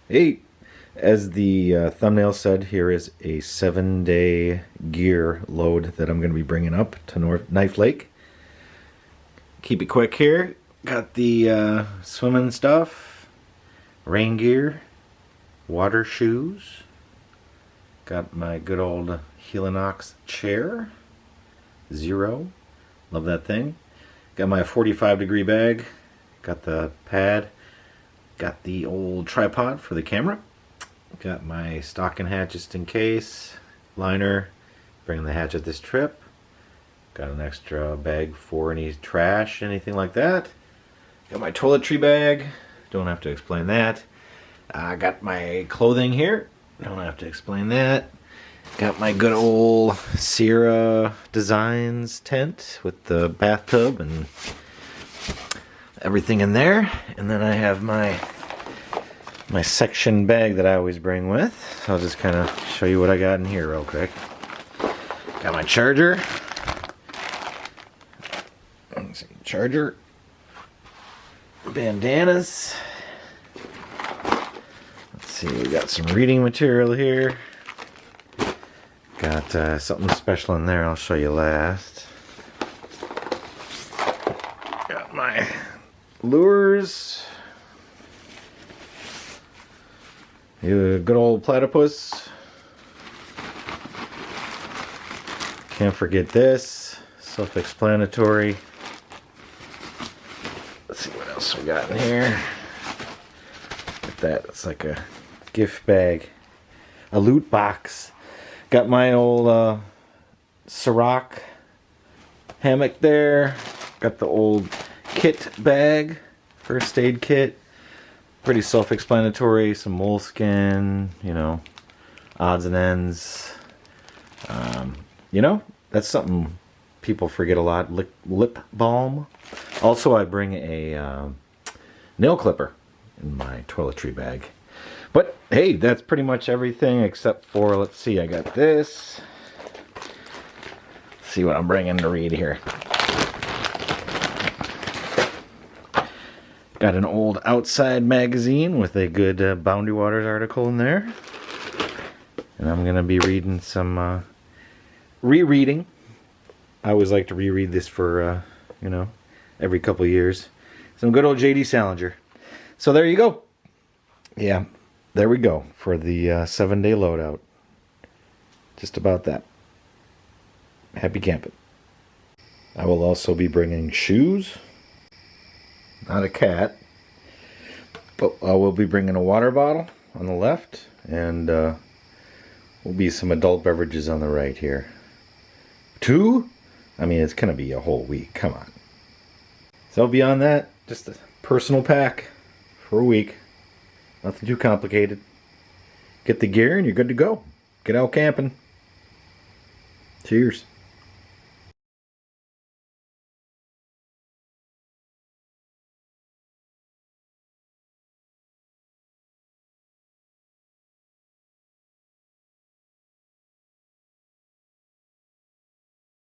Hey, as the thumbnail said, here is a 7-day gear load that I'm going to be bringing up to Knife Lake. Keep it quick here. Got the swimming stuff, rain gear, water shoes. Got my good old Helinox chair, Zero. Love that thing. Got my 45-degree bag. Got the pad. Got the old tripod for the camera. Got my stocking hat just in case. Liner. Bringing the hatch at this trip. Got an extra bag for any trash, anything like that. Got my toiletry bag. Don't have to explain that. I got my clothing here. Don't have to explain that. Got my good old Sierra Designs tent with the bathtub and everything in there. And then I have my section bag that I always bring with. So I'll just kind of show you what I got in here real quick. Got my charger. Let's see, charger. Bandanas. Let's see, we got some reading material here. Got something special in there I'll show you last. Got my lures. A good old platypus. Can't forget this. Self-explanatory. Let's see what else we got in here. Look at that. It's like a gift bag. A loot box. Got my old Ciroc hammock there. Got the old kit bag. First aid kit. Pretty self-explanatory. Some moleskin, odds and ends. That's something people forget a lot. Lip balm. Also, I bring a nail clipper in my toiletry bag. But hey, that's pretty much everything except for, let's see, I got this. Let's see what I'm bringing to read here. Got an old Outside magazine with a good Boundary Waters article in there. And I'm going to be reading some rereading. I always like to reread this for, every couple years. Some good old J.D. Salinger. So there you go. Yeah, there we go for the 7-day loadout. Just about that. Happy camping. I will also be bringing shoes. Not a cat, but I will be bringing a water bottle on the left, and will be some adult beverages on the right here. 2? I mean, it's going to be a whole week. Come on. So beyond that, just a personal pack for a week. Nothing too complicated. Get the gear and you're good to go. Get out camping. Cheers.